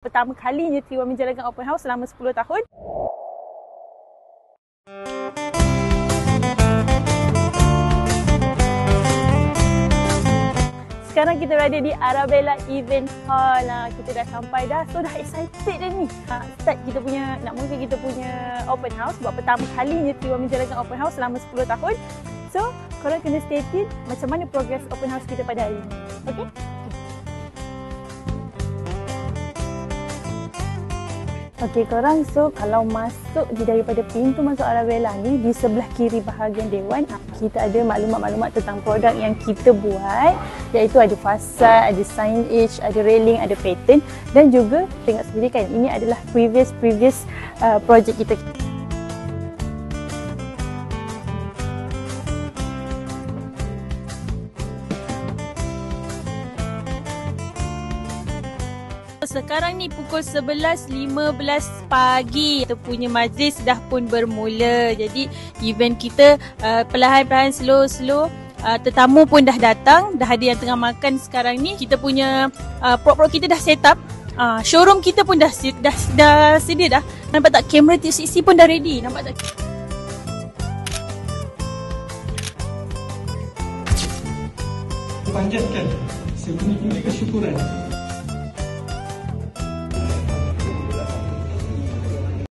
Pertama kalinya Triwan menjalankan open house selama 10 tahun. Sekarang kita berada di Arabella Event Hall. Kita dah sampai dah. So dah excited dah ni. Start kita punya, nak mulakan kita punya open house. Buat pertama kalinya Triwan menjalankan open house selama 10 tahun. So, korang kena stay tune macam mana progress open house kita pada hari ini. Okay? Okey korang, so kalau masuk daripada pintu masuk Arabella ni, di sebelah kiri bahagian dewan kita ada maklumat-maklumat tentang produk yang kita buat, iaitu ada fasad, ada signage, ada railing, ada pattern, dan juga tengok sendiri kan, ini adalah previous projek kita. Sekarang ni pukul 11.15 pagi. Kita punya majlis dah pun bermula. Jadi event kita perlahan-lahan slow. Tetamu pun dah datang. Dah ada yang tengah makan sekarang ni. Kita punya prop-prop kita dah set up. Showroom kita pun dah sedia dah. Nampak tak, kamera 360 pun dah ready. Nampak tak? Panjatkan sebenar-benar kesyukuran